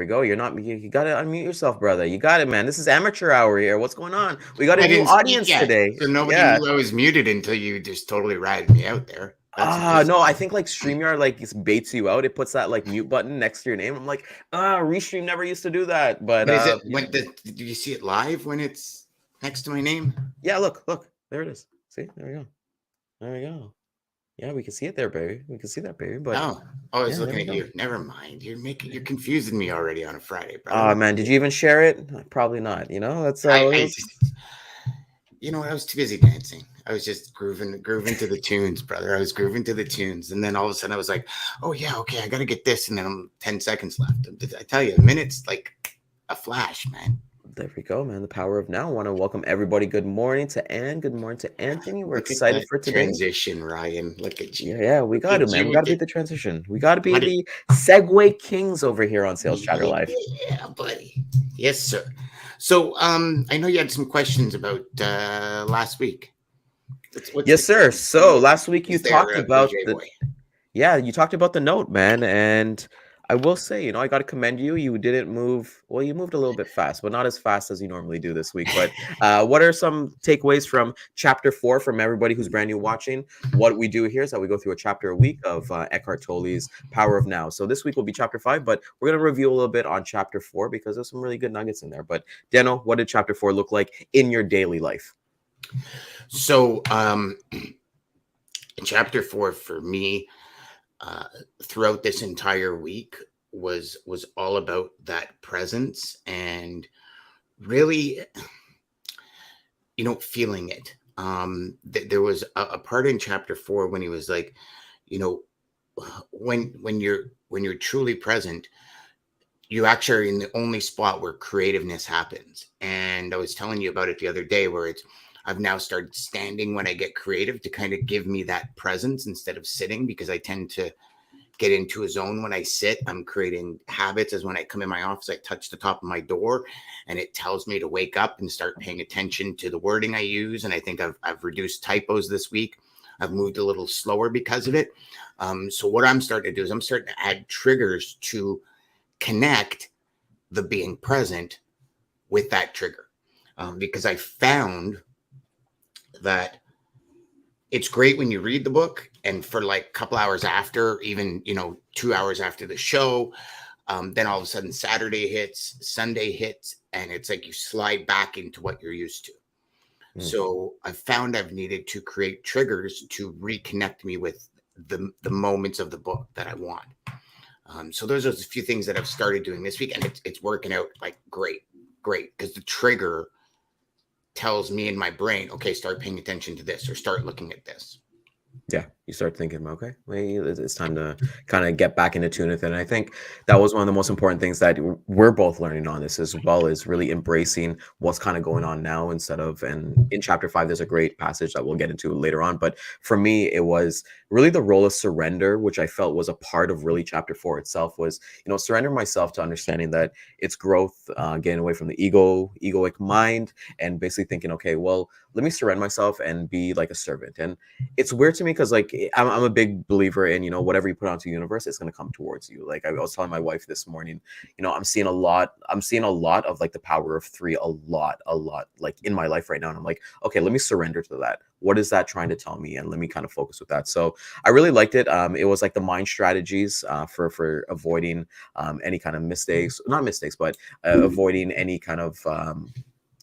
we go. You're not. You got to unmute yourself, brother. You got it, man. This is amateur hour here. What's going on? We got a I new didn't speak audience yet, today. so nobody Yeah. knew I was muted until you just totally ratted me out there. No, I think like StreamYard like baits you out. It puts that like mute button next to your name. I'm like, Restream never used to do that. But is it did you see it live when it's next to my name? Yeah, look, there it is. See, there we go. Yeah, we can see it there, baby. We can see that, baby. But I was looking at you. Never mind. You're confusing me already on a Friday, brother. Oh man, did you even share it? Probably not. You know, that's you know, I was too busy dancing. I was just grooving to the tunes, brother. I was grooving to the tunes, and then all of a sudden I was like, "Oh yeah, okay, I got to get this," and then I'm 10 seconds left. I tell you, a minute's like a flash, man. There we go, man. The power of now. I want to welcome everybody. Good morning to Ann. Good morning to Anthony. We're excited for today. Transition, Ryan. Look at you. Yeah, we got to, man. We got to be the transition. We got to be the segue kings over here on Sales Chatter Live. Yeah, buddy. Yes, sir. So, I know you had some questions about last week. Yes, sir. So last week you talked about you talked about the note, man, and I will say, you know, I got to commend you. You didn't move. Well, you moved a little bit fast, but not as fast as you normally do this week. But what are some takeaways from chapter 4 from everybody who's brand new watching? What we do here is that we go through a chapter a week of Eckhart Tolle's Power of Now. So this week will be chapter 5, but we're going to review a little bit on chapter 4 because there's some really good nuggets in there. But Dano, what did chapter 4 look like in your daily life? So, chapter 4 for me, throughout this entire week was all about that presence and really, you know, feeling it. There was a part in chapter 4 when he was like, you know, when you're truly present, you actually are in the only spot where creativeness happens. And I was telling you about it the other day where I've now started standing when I get creative to kind of give me that presence instead of sitting, because I tend to get into a zone when I sit. I'm creating habits as when I come in my office, I touch the top of my door and it tells me to wake up and start paying attention to the wording I use. And I think I've reduced typos this week. I've moved a little slower because of it. So what I'm starting to do is I'm starting to add triggers to connect the being present with that trigger. Because I found that it's great when you read the book and for like a couple hours after, even, you know, 2 hours after the show, then all of a sudden Saturday hits, Sunday hits, and it's like you slide back into what you're used to. So I found I've needed to create triggers to reconnect me with the moments of the book that I want. So those are a few things that I've started doing this week, and it's working out like great, because the trigger tells me in my brain, okay, start paying attention to this or start looking at this. Yeah, you start thinking, okay, it's time to kind of get back into tune with it. And I think that was one of the most important things that we're both learning on this as well, is really embracing what's kind of going on now instead of, and in chapter 5, there's a great passage that we'll get into later on. But for me, it was really the role of surrender, which I felt was a part of really chapter 4 itself, was, you know, surrender myself to understanding that it's growth, getting away from the egoic mind, and basically thinking, okay, well, let me surrender myself and be like a servant. And it's weird to me because like I'm a big believer in, you know, whatever you put onto the universe, it's going to come towards you. Like I was telling my wife this morning, you know, I'm seeing a lot of like the power of 3 a lot like in my life right now. And I'm like, okay, let me surrender to that. What is that trying to tell me? And let me kind of focus with that. So I really liked it. It was like the mind strategies for avoiding any kind of not mistakes, but avoiding any kind of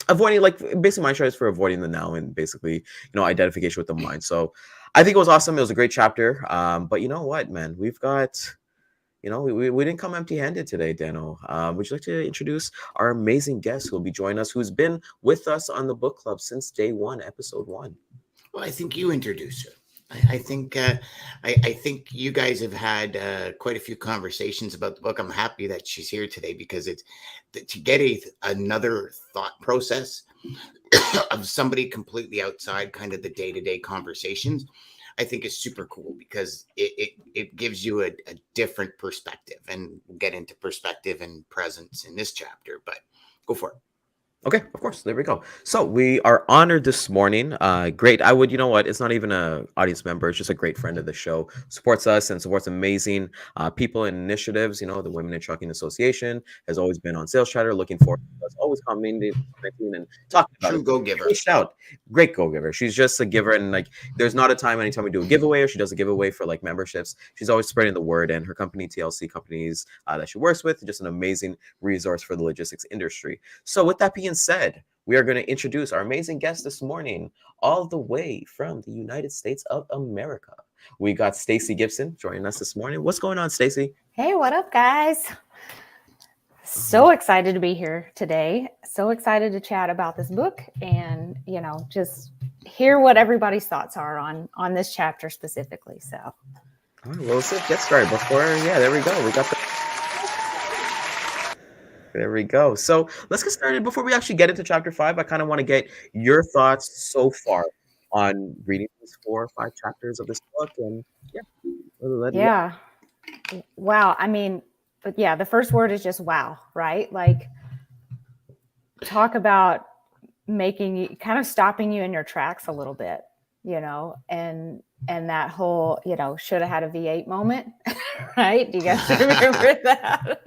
avoiding, like basically mind strategies for avoiding the now, and basically, you know, identification with the mind. So I think it was awesome. It was a great chapter. But you know what, man, we've got, you know, we didn't come empty-handed today, Dano. Would you like to introduce our amazing guest who will be joining us, who's been with us on the book club since day 1, episode 1? Well, I think you introduce her. I think you guys have had quite a few conversations about the book. I'm happy that she's here today because it's to get another thought process of somebody completely outside kind of the day-to-day conversations, I think is super cool because it gives you a different perspective, and we'll get into perspective and presence in this chapter, but go for it. Okay, of course. There we go. So we are honored this morning. Great. I would, you know what? It's not even a audience member. It's just a great friend of the show. Supports us and supports amazing people and initiatives. You know, the Women in Trucking Association has always been on Sales Chatter, looking forward to us, always commenting and talking about it. True go She giver. reached out. Great go giver. She's just a giver, and like, there's not a time anytime we do a giveaway or she does a giveaway for like memberships. She's always spreading the word, and her company TLC companies that she works with, just an amazing resource for the logistics industry. So, with that being said, we are going to introduce our amazing guest this morning, all the way from the United States of America. We got Stacey Gibson joining us this morning. What's going on, Stacey? Hey, what up, guys? So Uh-huh. excited to be here today. So excited to chat about this book and, just hear what everybody's thoughts are on this chapter specifically. So, All right, well, let's get started. There we go. There we go. So let's get started. Before we actually get into chapter 5, I kind of want to get your thoughts so far on reading these 4 or 5 chapters of this book. And yeah, yeah. Wow. I mean, but yeah, the first word is just wow, right? Like, talk about making you kind of stopping you in your tracks a little bit, and that whole, should have had a V8 moment, right? Do you guys remember that?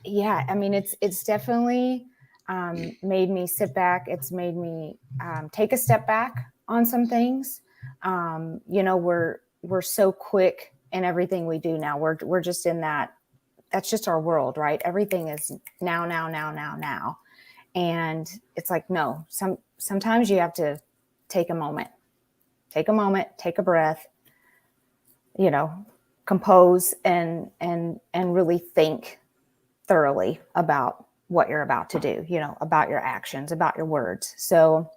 Yeah, I mean, it's definitely made me sit back. It's made me take a step back on some things. We're so quick in everything we do now. We're just in that. That's just our world, right? Everything is now, now, now, now, now, and it's like, no. Sometimes you have to take a moment, take a breath, compose and really think thoroughly about what you're about to do, about your actions, about your words. So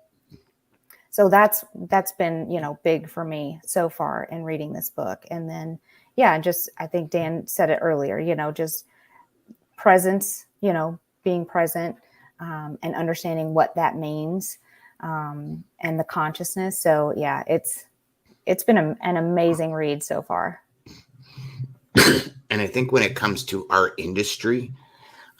that's been, big for me so far in reading this book. And then, yeah, just, I think Dan said it earlier, just presence, being present, and understanding what that means, and the consciousness. So yeah, it's been an amazing read so far. And I think when it comes to our industry,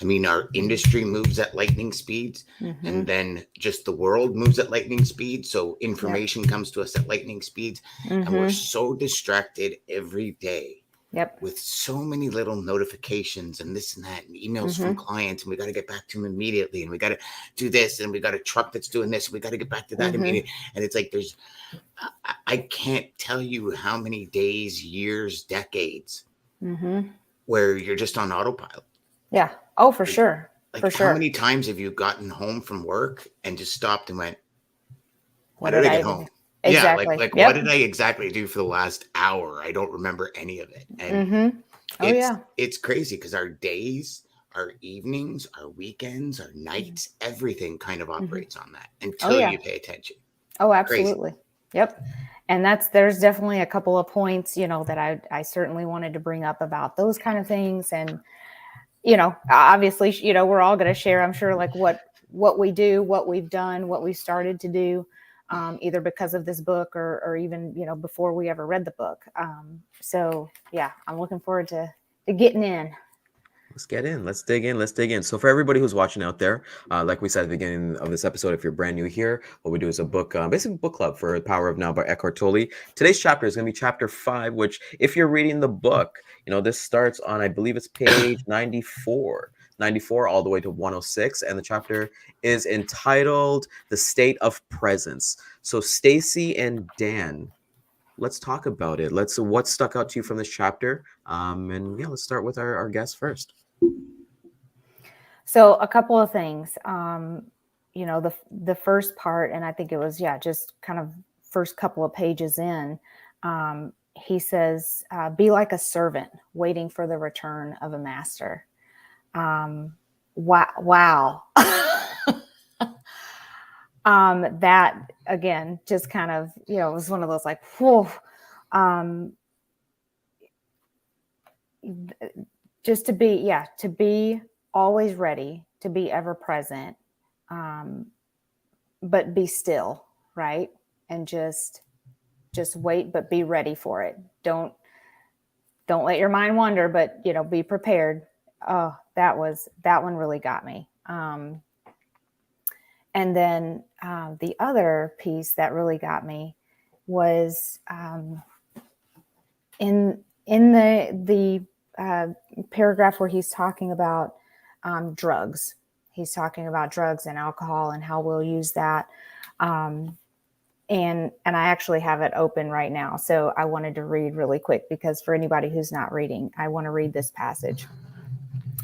I mean, our industry moves at lightning speeds, and then just the world moves at lightning speed. So information comes to us at lightning speeds, and we're so distracted every day. Yep. With so many little notifications and this and that and emails from clients, and we got to get back to them immediately, and we got to do this, and we got a truck that's doing this, and we got to get back to that immediately. And it's like I can't tell you how many days, years, decades where you're just on autopilot. Yeah. Oh, for sure. For sure. How many times have you gotten home from work and just stopped and went, What did I get home? Exactly. Yeah, like what did I exactly do for the last hour? I don't remember any of it. And it's crazy because our days, our evenings, our weekends, our nights, everything kind of operates on that until you pay attention. Oh, absolutely. Crazy. Yep. And there's definitely a couple of points, that I certainly wanted to bring up about those kind of things. And, obviously, we're all going to share, I'm sure, like what we do, what we've done, what we've started to do, either because of this book or even, before we ever read the book. So yeah, I'm looking forward to getting in. Let's get in. Let's dig in. So for everybody who's watching out there, like we said at the beginning of this episode, if you're brand new here, what we do is a book, basically book club for The Power of Now by Eckhart Tolle. Today's chapter is going to be chapter 5, which if you're reading the book, this starts on, I believe it's page 94 all the way to 106. And the chapter is entitled The State of Presence. So Stacey and Dan, let's talk about it. What stuck out to you from this chapter? And yeah, let's start with our guest first. So a couple of things, the first part, and I think it was, just kind of first couple of pages in, he says, be like a servant waiting for the return of a master. Wow. That again, just kind of, it was one of those like, whoa, just to be always ready, to be ever present, but be still, right? And just wait, but be ready for it. Don't let your mind wander, but be prepared. Oh, that one really got me. And then the other piece that really got me was in the paragraph where he's talking about drugs. He's talking about drugs and alcohol and how we'll use that. And I actually have it open right now. So I wanted to read really quick, because for anybody who's not reading, I want to read this passage.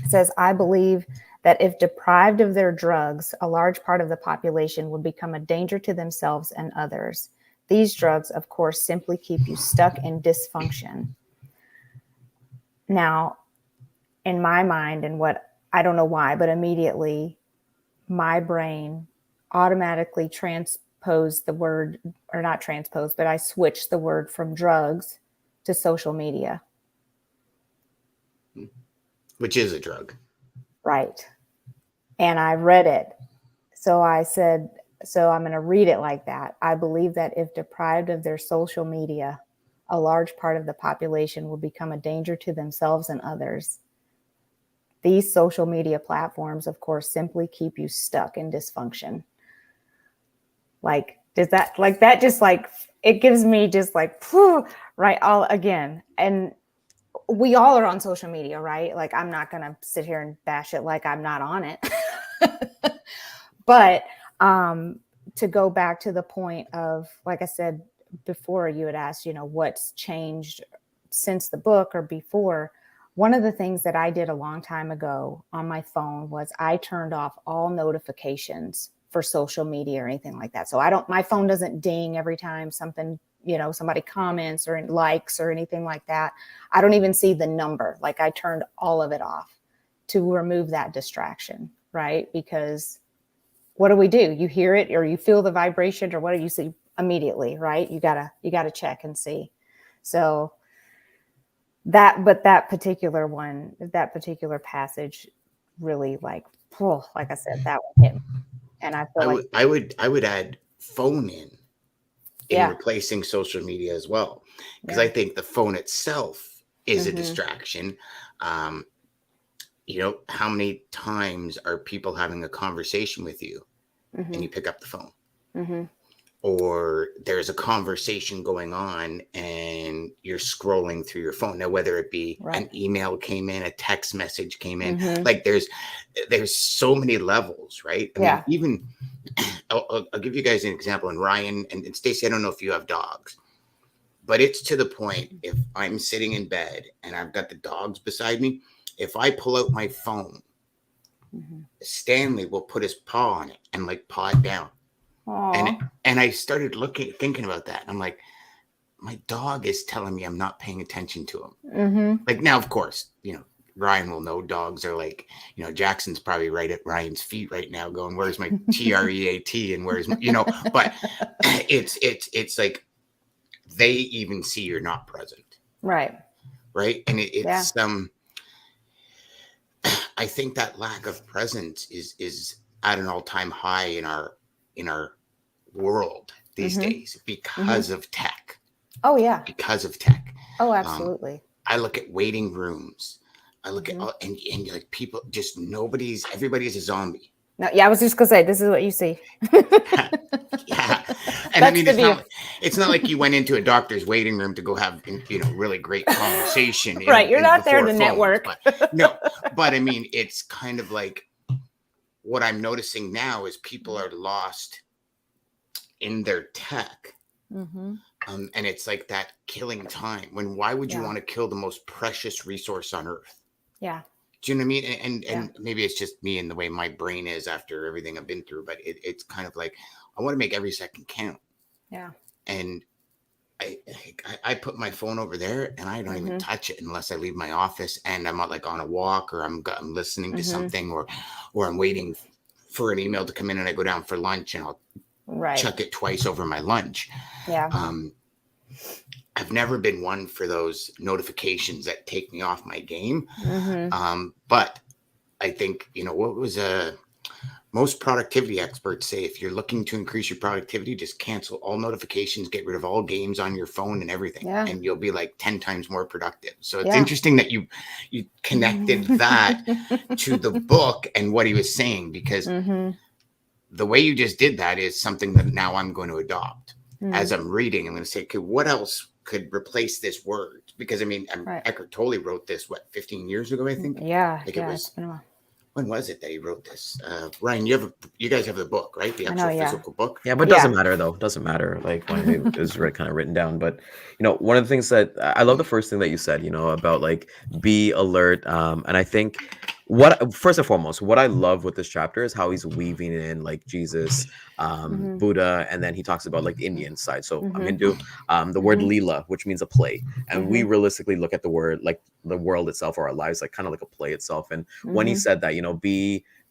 It says, "I believe that if deprived of their drugs, a large part of the population would become a danger to themselves and others. These drugs, of course, simply keep you stuck in dysfunction." Now, in my mind, and what, I don't know why, but immediately my brain automatically transposed the word, or not transposed, but I switched the word from drugs to social media. Which is a drug. Right. And I read it. So I said, so I'm going to read it like that. "I believe that if deprived of their social media, a large part of the population will become a danger to themselves and others. These social media platforms, of course, simply keep you stuck in dysfunction." Like, does that, like, that just like, it gives me just like, whew, right, all again. And we all are on social media, right? Like, I'm not going to sit here and bash it like I'm not on it. But to go back to the point of, like I said before, you had asked, you know, what's changed since the book or before. One of the things that I did a long time ago on my phone was I turned off all notifications for social media or anything like that. So my phone doesn't ding every time something, you know, somebody comments or likes or anything like that. I don't even see the number. Like, I turned all of it off to remove that distraction, right? Because what do? You hear it, or you feel the vibration, or what do you see immediately, right? You gotta check and see. So that particular passage really, like, oh, like I said, that one hit me. And I feel I would add phone in replacing social media as well, because I think the phone itself is a distraction. You know, how many times are people having a conversation with you and you pick up the phone? Or there's a conversation going on and you're scrolling through your phone. Now, whether it be an email came in, a text message came in, like there's so many levels, right? I mean, even I'll give you guys an example. And Ryan and Stacey, I don't know if you have dogs, but it's to the point, if I'm sitting in bed and I've got the dogs beside me, if I pull out my phone, Stanley will put his paw on it and like paw it down. And I started thinking about that. I'm like, my dog is telling me I'm not paying attention to him. Like, now, of course, you know, Ryan will know dogs are like, you know, Jackson's probably right at Ryan's feet right now going, "Where's my TREAT and where's my," you know, but it's like they even see you're not present. Right. And it's I think that lack of presence is at an all-time high in our world these days because of tech. Oh, yeah. Because of tech. Oh, absolutely. I look at waiting rooms. I look at and like people, just everybody's a zombie. No, yeah, I was just gonna say, this is what you see. Yeah. And I mean, it's not like you went into a doctor's waiting room to go have, you know, really great conversation. Right. You're not there to network. But, no, but I mean, it's kind of like what I'm noticing now is people are lost in their tech. And it's like that killing time. Why would you want to kill the most precious resource on earth? Yeah. Do you know what I mean? And maybe it's just me and the way my brain is after everything I've been through, but it's kind of like, I want to make every second count. Yeah. And I put my phone over there and I don't even touch it unless I leave my office and I'm like on a walk, or I'm listening to something, or I'm waiting for an email to come in and I go down for lunch and I'll chuck it twice over my lunch. Yeah. I've never been one for those notifications that take me off my game. But I think, you know, what was most productivity experts say if you're looking to increase your productivity, just cancel all notifications, get rid of all games on your phone and everything, and you'll be like 10 times more productive. So it's interesting that you connected that to the book and what he was saying, because the way you just did that is something that now I'm going to adopt. As I'm reading, I'm going to say, okay, what else could replace this word? Because I mean, Eckhart Tolle wrote this, 15 years ago, I think? Yeah. Like It's been a while. when was it that he wrote this? Ryan, you guys have the book, right? The actual physical book. Yeah, but it doesn't matter though. It doesn't matter like when it was kind of written down. But one of the things that I love, the first thing that you said, about like be alert. And I think first and foremost, what I love with this chapter is how he's weaving in like Jesus, Buddha, and then he talks about like the Indian side. So I'm Hindu. The word Leela, which means a play, and we realistically look at the word like the world itself or our lives like kind of like a play itself. And when he said that,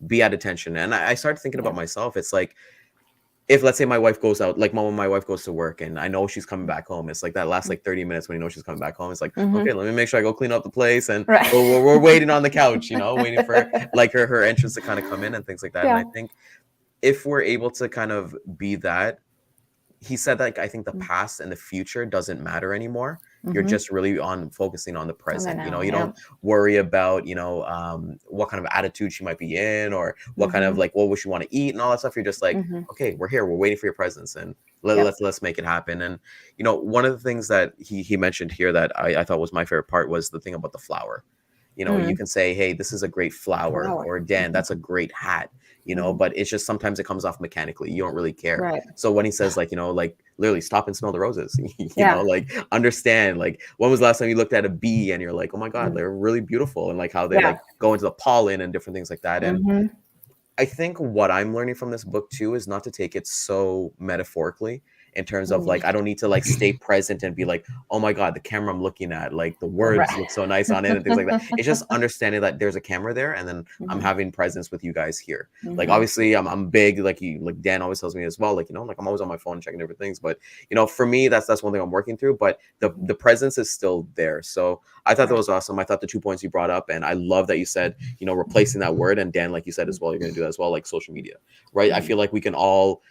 be at attention, and I started thinking about myself. It's like, if let's say my wife goes out, like when my wife goes to work and I know she's coming back home, it's like that last like 30 minutes when you know she's coming back home. It's like, okay, let me make sure I go clean up the place, and we're waiting on the couch, waiting for like her entrance to kind of come in and things like that. And I think if we're able to kind of be that, he said that, like, I think the past and the future doesn't matter anymore. You're just really focusing on the present. You don't worry about, what kind of attitude she might be in, or what kind of like, what would she want to eat and all that stuff. You're just like, okay, we're here. We're waiting for your presence, and let's make it happen. And, one of the things that he mentioned here that I thought was my favorite part was the thing about the flower. You can say, hey, this is a great flower, or Dan, that's a great hat. But it's just sometimes it comes off mechanically. You don't really care. Right. So when he says like, like literally stop and smell the roses, like understand, like when was the last time you looked at a bee and you're like, oh my God, they're really beautiful. And like how they like go into the pollen and different things like that. And I think what I'm learning from this book too is not to take it so metaphorically, in terms of like, I don't need to like stay present and be like, oh my God, the camera I'm looking at, like the words look so nice on it and things like that. It's just understanding that there's a camera there, and then I'm having presence with you guys here. Like obviously I'm big, like Dan always tells me as well, like, like I'm always on my phone checking different things. But for me, that's one thing I'm working through. But the presence is still there. So I thought that was awesome. I thought the 2 points you brought up, and I love that you said, replacing that word. And Dan, like you said as well, you're gonna do that as well, like social media, right? I feel like we can all,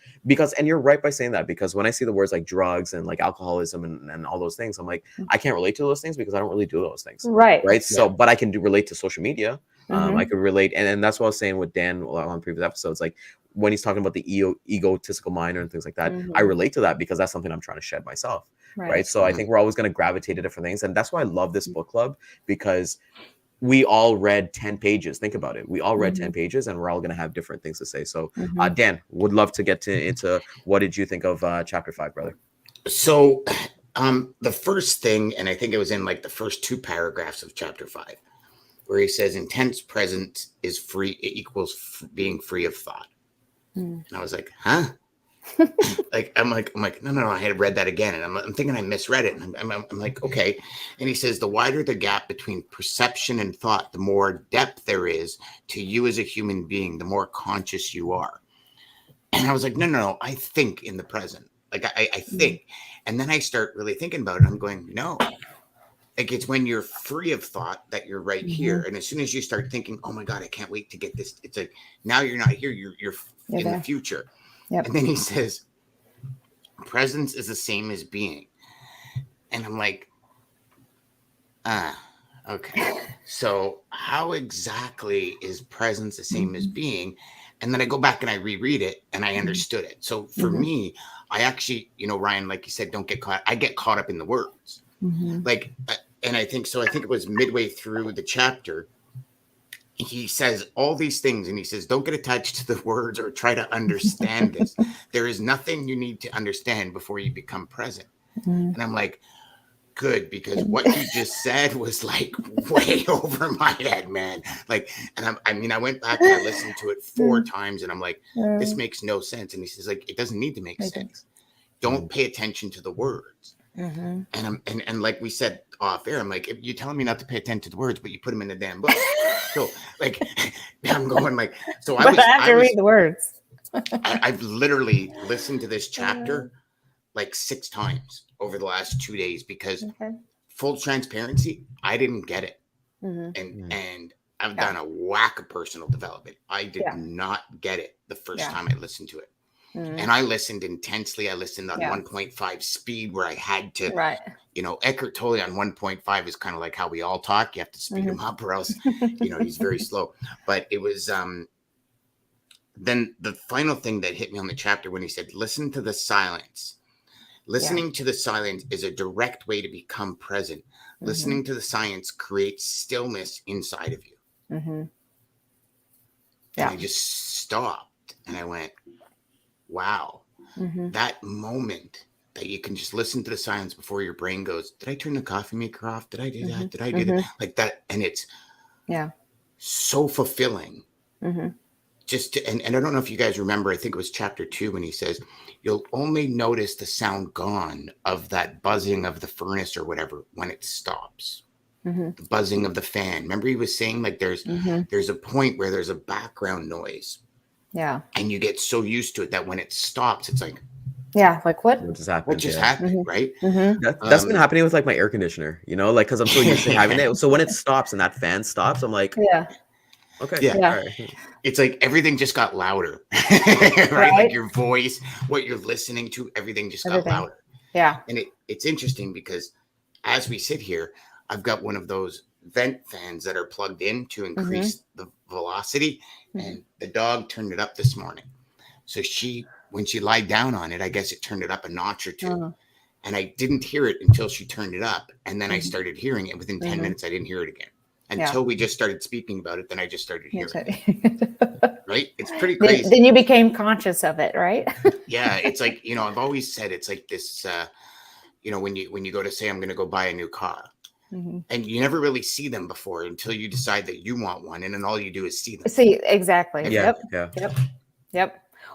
and you're right by saying that, because when I see the words like drugs and like alcoholism and all those things, I'm like, I can't relate to those things because I don't really do those things. Right. So, but I can relate to social media. I could relate. And that's what I was saying with Dan on previous episodes, like when he's talking about the egotistical mind and things like that, I relate to that because that's something I'm trying to shed myself. Right. So I think we're always going to gravitate to different things. And that's why I love this book club, because we all read 10 pages. Think about it. We all read 10 pages, and we're all going to have different things to say. So Dan, would love to get into what did you think of chapter 5, brother? So the first thing, and I think it was in like the first 2 paragraphs of chapter 5, where he says intense presence is free, it equals being free of thought. And I was like, huh? I'm like, no, I had read that again, and I'm thinking I misread it, and I'm like, okay. And he says, the wider the gap between perception and thought, the more depth there is to you as a human being, the more conscious you are. And I was like, no, I think in the present, like I think. And then I start really thinking about it. I'm going, no, like it's when you're free of thought that you're right here. And as soon as you start thinking, oh my God, I can't wait to get this, it's like, now you're not here, you're in there. The future. Yep. And then he says, presence is the same as being. And I'm like, okay. So how exactly is presence the same as being? And then I go back and I reread it and I understood it. So for me, I actually, Ryan, like you said, I get caught up in the words. Like, and I think it was midway through the chapter, he says all these things, and he says, don't get attached to the words or try to understand this. There is nothing you need to understand before you become present. And I'm like, good, because what you just said was like way over my head, man. Like, and I went back and I listened to it 4 times, and I'm like, this makes no sense. And he says, like, it doesn't need to make sense. Don't pay attention to the words. And like we said off air, I'm like, if you're telling me not to pay attention to the words, but you put them in the damn book. So like, I'm going like, so I have to read the words. I've literally listened to this chapter like 6 times over the last 2 days, because full transparency, I didn't get it. And I've done a whack of personal development. I did not get it the first time I listened to it. And I listened intensely. I listened on 1.5 speed where I had to, Eckhart Tolle on 1.5 is kind of like how we all talk. You have to speed him up or else, he's very slow. But it was, then the final thing that hit me on the chapter when he said, listen to the silence. Listening to the silence is a direct way to become present. Listening to the silence creates stillness inside of you. And I just stopped and I went, wow, that moment that you can just listen to the silence before your brain goes, did I turn the coffee maker off? Did I do that? Did I do that? Like that. And it's so fulfilling. And I don't know if you guys remember, I think it was chapter 2 when he says, you'll only notice the sound gone of that buzzing of the furnace or whatever when it stops. The buzzing of the fan. Remember he was saying like there's a point where there's a background noise. Yeah. And you get so used to it that when it stops, it's like, like what just happened? What just happened, right? That's been happening with like my air conditioner, like, because I'm so used to having it. So when it stops and that fan stops, I'm like, okay. All right. It's like everything just got louder, right? Like your voice, what you're listening to, everything just got louder. Yeah. And it's interesting because as we sit here, I've got one of those vent fans that are plugged in to increase the velocity, and the dog turned it up this morning. So when she lied down on it, I guess it turned it up a notch or two. And I didn't hear it until she turned it up. And then I started hearing it. Within 10 minutes, I didn't hear it again. Until we just started speaking about it, then I just started hearing it. Right? It's pretty crazy. Then you became conscious of it, right? Yeah. It's like, I've always said it's like this, when you go to say, I'm going to go buy a new car. And you never really see them before until you decide that you want one. And then all you do is see them. See, exactly. Yep.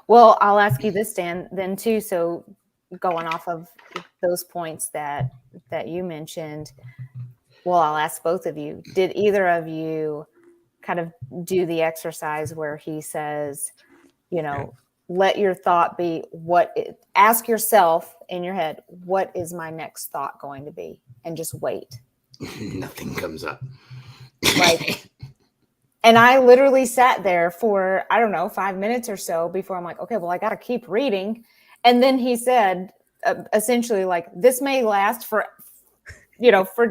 Well, I'll ask you this, Dan, then too. So going off of those points that you mentioned, well, I'll ask both of you. Did either of you kind of do the exercise where he says, let your thought be ask yourself in your head, what is my next thought going to be? And just wait. Nothing comes up. And I literally sat there for, 5 minutes or so before I'm like, okay, well, I got to keep reading. And then he said, essentially like, this may last for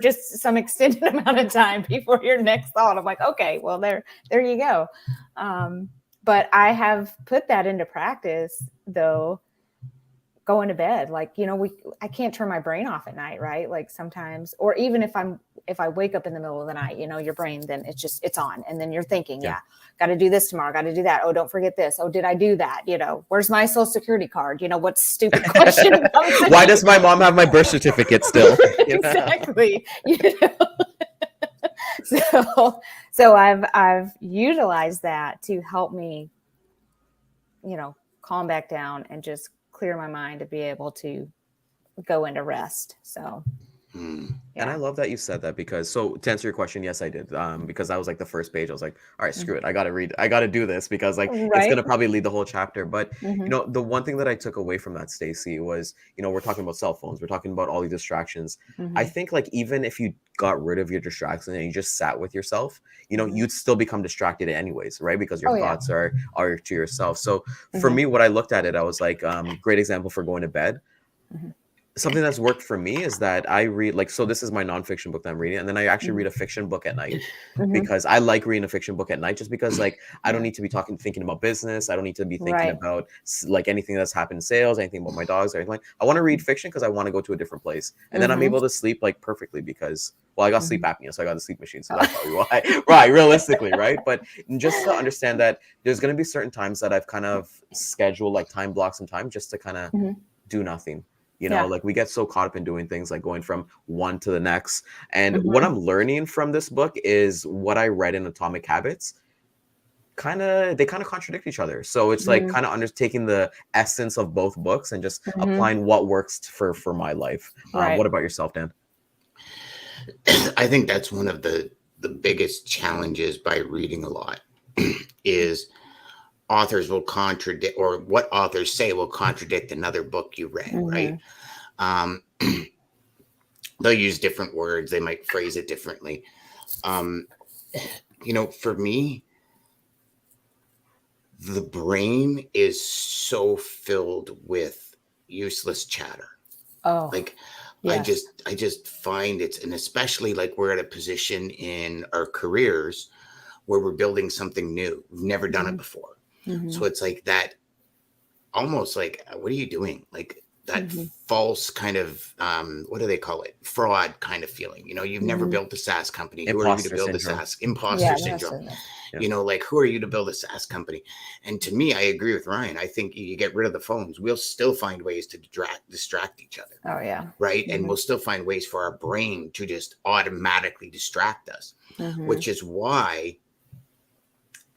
just some extended amount of time before your next thought. I'm like, okay, well, there you go. But I have put that into practice though, going to bed. Like, I can't turn my brain off at night, right? Like sometimes, or even if I wake up in the middle of the night, your brain, then it's on. And then you're thinking, got to do this tomorrow. Got to do that. Oh, don't forget this. Oh, did I do that? Where's my social security card? What stupid question? Why does my mom have my birth certificate still? Exactly. So I've utilized that to help me, calm back down and just clear my mind to be able to go into rest. So And I love that you said that because to answer your question, yes, I did. Because that was like the first page. I was like, all right, screw it. I got to read. I got to do this because it's going to probably lead the whole chapter. But, the one thing that I took away from that, Stacey, was, we're talking about cell phones. We're talking about all these distractions. I think like even if you got rid of your distractions and you just sat with yourself, you'd still become distracted anyways, right? Because your thoughts are to yourself. So for me, what I looked at it, I was like, great example for going to bed. Something that's worked for me is that I read so this is my nonfiction book that I'm reading, and then I actually read a fiction book at night because I like reading a fiction book at night just because I don't need to be thinking about business. I don't need to be thinking about anything that's happened in sales, anything about my dogs or anything. I want to read fiction because I want to go to a different place, and then I'm able to sleep perfectly because I got sleep apnea, so I got a sleep machine, so that's probably why. Right, realistically, right? But just to understand that there's going to be certain times that I've kind of scheduled time blocks and time just to kind of do nothing. We get so caught up in doing things like going from one to the next. And what I'm learning from this book is what I read in Atomic Habits. They kind of contradict each other. So it's kind of undertaking the essence of both books and just applying what works for my life. What about yourself, Dan? I think that's one of the biggest challenges by reading a lot is authors will contradict, or what authors say will contradict another book you read, right? They'll use different words. They might phrase it differently. For me, the brain is so filled with useless chatter. Oh, Like yes. I just find and especially like we're at a position in our careers where we're building something new. We've never done it before. So it's like that, almost like, what are you doing? Like that false kind of, what do they call it? Fraud kind of feeling. You've never built a SaaS company. Who are you to Imposter build a syndrome. SaaS? Imposter Yeah, syndrome. Yeah. Like, who are you to build a SaaS company? And to me, I agree with Ryan. I think you get rid of the phones, we'll still find ways to distract each other. Oh, yeah. Right. And we'll still find ways for our brain to just automatically distract us, which is why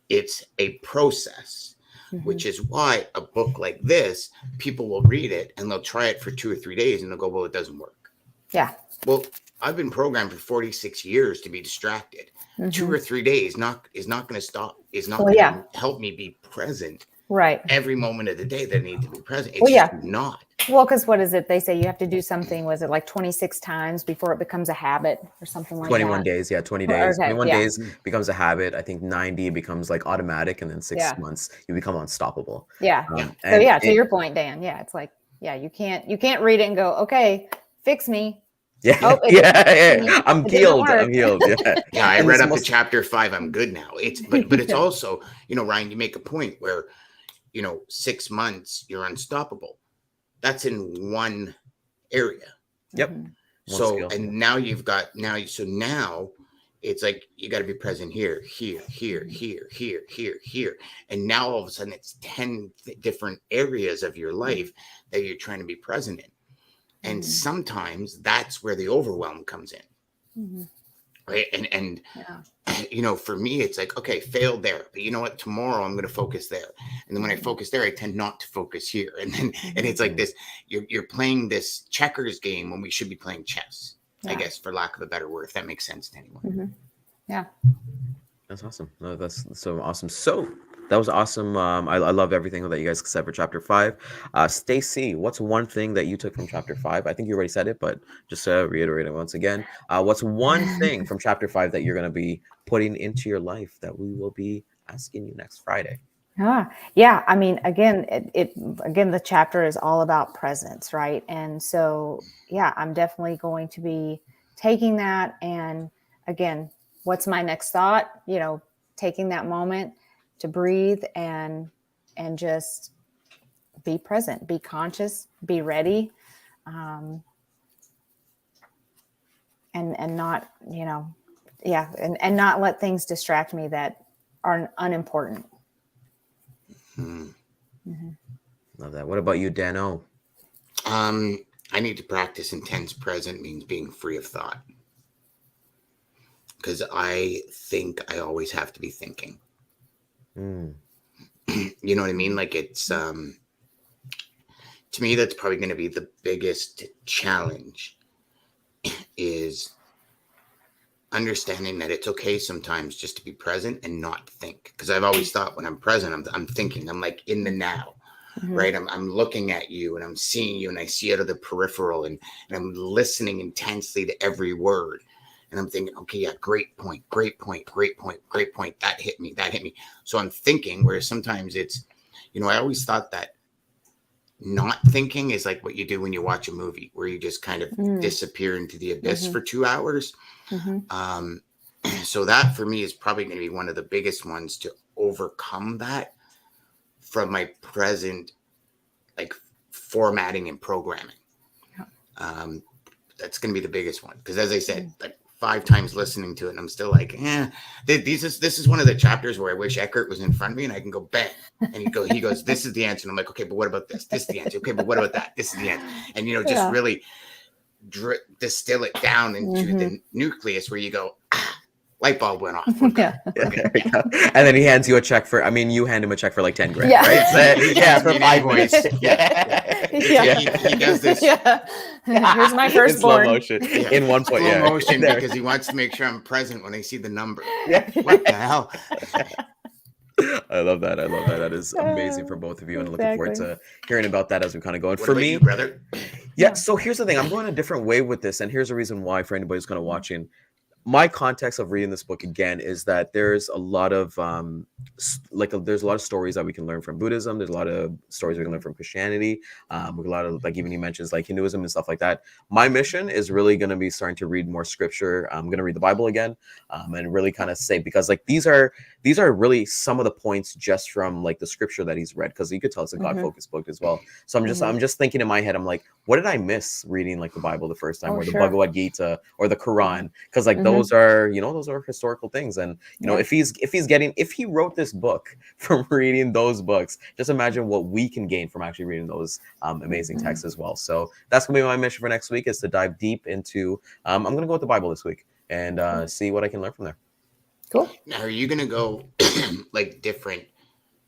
it's a process, which is why a book like this, people will read it and they'll try it for 2 or 3 days and they'll go, well, it doesn't work. Yeah. Well, I've been programmed for 46 years to be distracted. 2 or 3 days is not going to stop. Is not going to help me be present. Right. Every moment of the day that I need to be present. It's just not. Well, because what is it? They say you have to do something, was it like 26 times before it becomes a habit or something like 21 that? days. Yeah. 20 days. Okay, 21 days becomes a habit. I think 90 becomes like automatic. And then 6 months, you become unstoppable. Yeah. So to your point, Dan, it's like, you can't read it and go, okay, fix me. Yeah. Oh, I'm healed. I'm healed. Yeah. Yeah. I read up to chapter 5. I'm good now. But it's also, Ryan, you make a point where, 6 months, you're unstoppable. That's in one area. Yep. So, and now now it's like, you got to be present here. And now all of a sudden it's 10 different areas of your life that you're trying to be present in. And sometimes that's where the overwhelm comes in. Right. And for me, it's like, okay, failed there. But you know what? Tomorrow I'm going to focus there. And then when I focus there, I tend not to focus here. And then, and it's like this, you're playing this checkers game when we should be playing chess, I guess, for lack of a better word, if that makes sense to anyone. Yeah. That's awesome. No, that's so awesome. So that was awesome. I love everything that you guys said for chapter 5. Stacey, what's one thing that you took from chapter 5? I think you already said it, but just to reiterate it once again, what's one thing from chapter 5 that you're going to be putting into your life that we will be asking you next Friday? Yeah. I mean, again, again, the chapter is all about presence, right? And so, I'm definitely going to be taking that. And again, what's my next thought? Taking that moment to breathe and just be present, be conscious, be ready, and not, and not let things distract me that are unimportant. Love that. What about you, Dano? I need to practice intense present, means being free of thought. Because I think I always have to be thinking. You know what I mean? Like it's, to me, that's probably going to be the biggest challenge, is understanding that it's okay sometimes just to be present and not think. Because I've always thought when I'm present, I'm thinking, I'm like in the now, right? I'm looking at you and I'm seeing you and I see out of the peripheral and I'm listening intensely to every word. And I'm thinking, okay, great point. That hit me. So I'm thinking, whereas sometimes it's, I always thought that not thinking is like what you do when you watch a movie, where you just kind of disappear into the abyss for 2 hours. So that for me is probably going to be one of the biggest ones to overcome that from my present, like formatting and programming. That's going to be the biggest one. Because as I said, like 5 times listening to it, and I'm still like, this is one of the chapters where I wish Eckhart was in front of me and I can go bang. And he goes, this is the answer. And I'm like, okay, but what about this? This is the answer. Okay, but what about that? This is the answer. And, just really distill it down into the nucleus where you go, light bulb went off. There we go. And then he hands you a check for, you hand him a check for like 10 grand, right? So, for 5 minutes. He does this. Here's my firstborn. In slow motion. In one point. Slow motion, because he wants to make sure I'm present when I see the number. What the hell? I love that. That is amazing for both of you, and looking forward to hearing about that as we kind of go. And for me, you, brother? So here's the thing. I'm going a different way with this, and here's the reason why. For anybody who's kind of watching, my context of reading this book again is that there's a lot of there's a lot of stories that we can learn from Buddhism. There's a lot of stories we can learn from Christianity. A lot of, like, even you mentions like Hinduism and stuff like that. My mission is really going to be starting to read more scripture. I'm going to read the Bible again, and really kind of say, because like these are really some of the points just from like the scripture that he's read, because you could tell it's a God focused book as well. So I'm just thinking in my head, I'm like, what did I miss reading like the Bible the first time, or the Bhagavad Gita or the Quran? Because like those are, those are historical things. And if he wrote this book from reading those books, just imagine what we can gain from actually reading those amazing texts as well. So that's gonna be my mission for next week, is to dive deep into I'm gonna go with the Bible this week and see what I can learn from there. Cool. Now, are you gonna go like different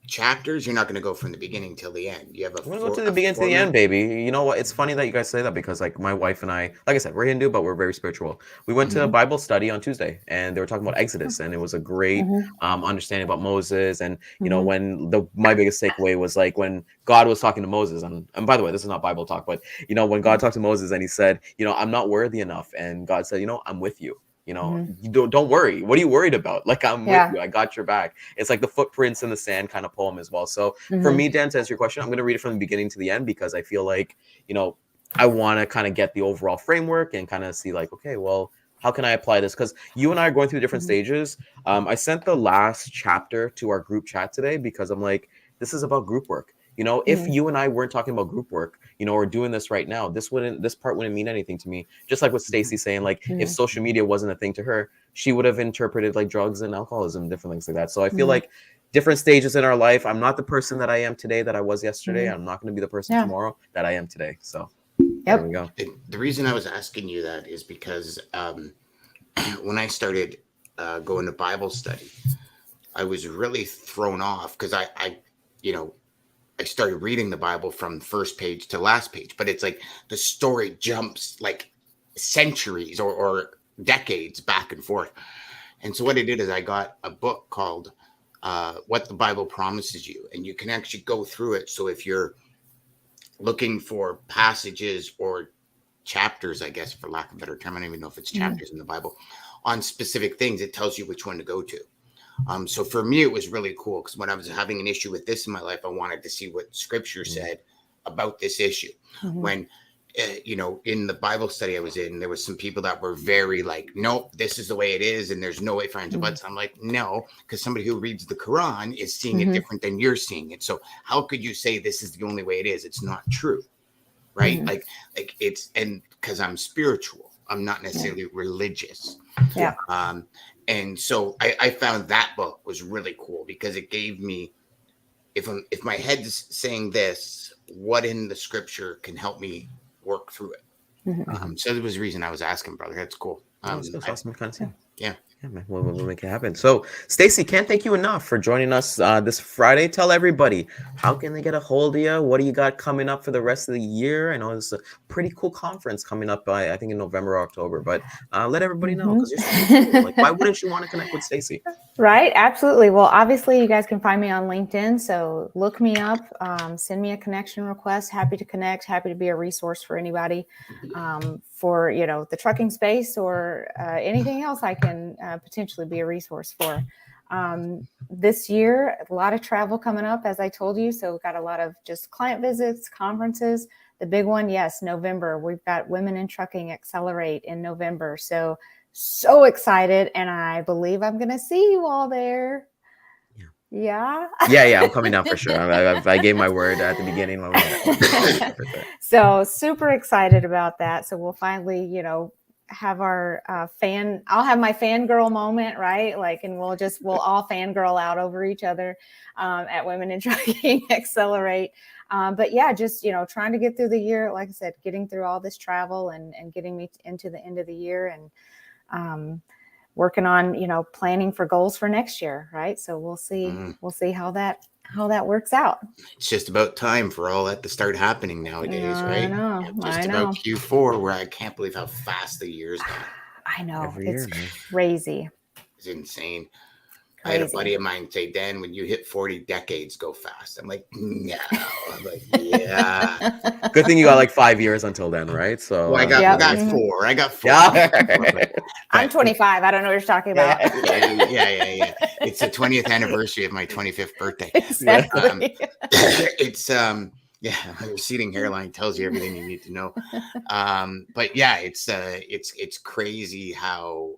chapters? You're not going to go from the beginning till the end. You have a. I'm gonna go to the beginning to the end, baby. You know what? It's funny that you guys say that, because like my wife and I, like I said, we're Hindu, but we're very spiritual. We went to a Bible study on Tuesday, and they were talking about Exodus, and it was a great understanding about Moses. And when my biggest takeaway was like when God was talking to Moses, and by the way, this is not Bible talk, but when God talked to Moses and he said, I'm not worthy enough, and God said, I'm with you. You don't worry. What are you worried about? Like, I'm with you. I got your back. It's like the footprints in the sand kind of poem as well. So for me, Dan, to answer your question, I'm going to read it from the beginning to the end, because I feel like, I want to kind of get the overall framework and kind of see like, okay, well, how can I apply this? Because you and I are going through different stages. I sent the last chapter to our group chat today, because I'm like, this is about group work. If you and I weren't talking about group work, or doing this right now, this part wouldn't mean anything to me. Just like what Stacey saying, like if social media wasn't a thing to her, she would have interpreted like drugs and alcoholism, different things like that. So I feel like different stages in our life. I'm not the person that I am today that I was yesterday. I'm not going to be the person tomorrow that I am today. So there we go. The reason I was asking you that is because when I started going to Bible study, I was really thrown off, because I started reading the Bible from first page to last page, but it's like the story jumps like centuries or decades back and forth. And so what I did is I got a book called What the Bible Promises You, and you can actually go through it. So if you're looking for passages or chapters, I guess, for lack of a better term, I don't even know if it's chapters in the Bible, on specific things, it tells you which one to go to. So for me, it was really cool, because when I was having an issue with this in my life, I wanted to see what scripture said about this issue. When, in the Bible study I was in, there was some people that were very like, nope, this is the way it is, and there's no way for and buts. I'm like, no, because somebody who reads the Quran is seeing it different than you're seeing it. So how could you say this is the only way it is? It's not true, right? Like it's, and because I'm spiritual, I'm not necessarily religious. Yeah. And so I found that book was really cool, because it gave me, if my head's saying this, what in the scripture can help me work through it. So there was a reason I was asking, brother. That's cool. That's awesome content. Yeah. Yeah, man, we'll make it happen. So, Stacey, can't thank you enough for joining us this Friday. Tell everybody, how can they get a hold of you? What do you got coming up for the rest of the year? I know there's a pretty cool conference coming up, I think in November or October, but let everybody know, because you're so cool. Like, why wouldn't you want to connect with Stacey? Right, absolutely. Well, obviously, you guys can find me on LinkedIn, so look me up, send me a connection request. Happy to connect, happy to be a resource for anybody, for the trucking space or anything else I can potentially be a resource for. This year, a lot of travel coming up, as I told you. So we've got a lot of just client visits, conferences. The big one, yes, November. We've got Women in Trucking Accelerate in November. So excited. And I believe I'm going to see you all there. Yeah. Yeah. I'm coming down for sure. I gave my word at the beginning. So super excited about that. So we'll finally, have our I'll have my fangirl moment, right? Like, and we'll all fangirl out over each other at Women in Trucking Accelerate. But yeah, just, trying to get through the year, like I said, getting through all this travel and getting me into the end of the year, and working on, planning for goals for next year. Right. So we'll see how that works out. It's just about time for all that to start happening nowadays, right? I know. About Q4, where I can't believe how fast the year's gone. I know. It's crazy. It's insane. I had a Crazy. buddy of mine say, Dan, when you hit 40, decades go fast. I'm like, no. I'm like, yeah. Good thing you got like 5 years until then, right? So Well, I got Yep. got Mhm. four. I got four. yeah. I'm 25. I don't know what you're talking about. Yeah. It's the 20th anniversary of my 25th birthday. Exactly. It's yeah, my receding hairline tells you everything you need to know. But yeah, it's crazy how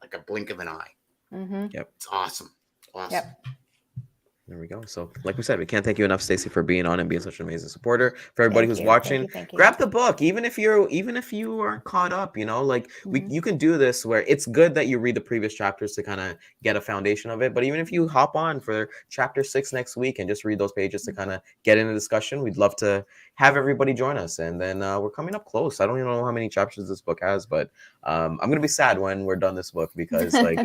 like a blink of an eye. Mm-hmm. It's awesome. Yep. There we go. So, like we said, we can't thank you enough, Stacey, for being on and being such an amazing supporter. For everybody Thank who's you. watching, Thank you. grab the book. Even if you aren't caught up, like you can do this where it's good that you read the previous chapters to kind of get a foundation of it. But even if you hop on for chapter 6 next week and just read those pages to kind of get into discussion, we'd love to have everybody join us. And then we're coming up close. I don't even know how many chapters this book has, but I'm gonna be sad when we're done this book because like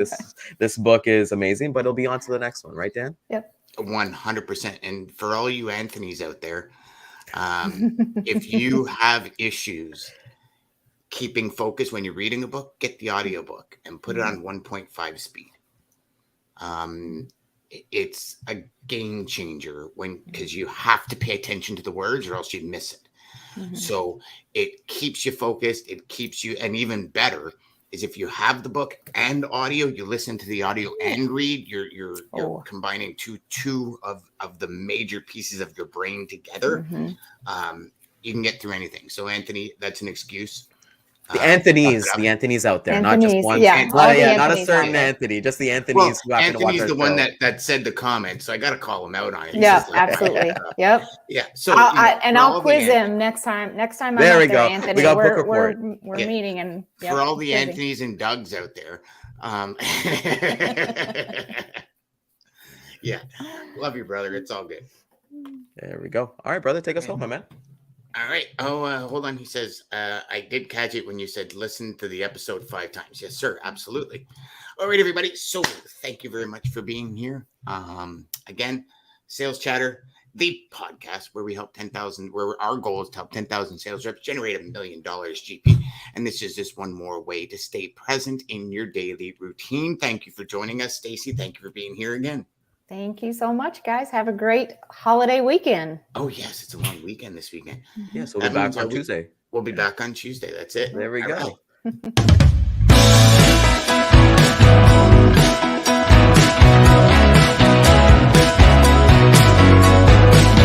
this book is amazing. But it'll be on to the next one, right, Dan? Yep. 100%. And for all you Anthonys out there, if you have issues keeping focus when you're reading a book, get the audiobook and put it on 1.5 speed. It's a game changer because you have to pay attention to the words or else you miss it. So it keeps you focused. It keeps you, and even better is if you have the book and audio, you listen to the audio and read. You're combining two of the major pieces of your brain together. You can get through anything. So Anthony, that's an excuse. The Anthonys out there, not just one. Not a certain Anthony, just the Anthonys. Well, who happen to watch Anthony's our the one show. that said the comment, so I got to call him out on it. Yeah, absolutely. Yep. Yeah. So I'll quiz him next time. I'm there we there, go. Anthony. We got book report. We're meeting and for all the Anthonys and Dougs out there. Yeah, love you, brother. It's all good. There we go. All right, brother, take us home, my man. All right. Oh, hold on. He says, I did catch it when you said listen to the episode 5 times. Yes, sir. Absolutely. All right, everybody. So thank you very much for being here. Again, Sales Chatter, the podcast where we help 10,000, where our goal is to help 10,000 sales reps generate $1 million GP. And this is just one more way to stay present in your daily routine. Thank you for joining us, Stacey. Thank you for being here again. Thank you so much, guys. Have a great holiday weekend. Oh, yes. It's a long weekend this weekend. Yes, we'll be back on Tuesday. We'll be back on Tuesday. That's it. There we go. Right.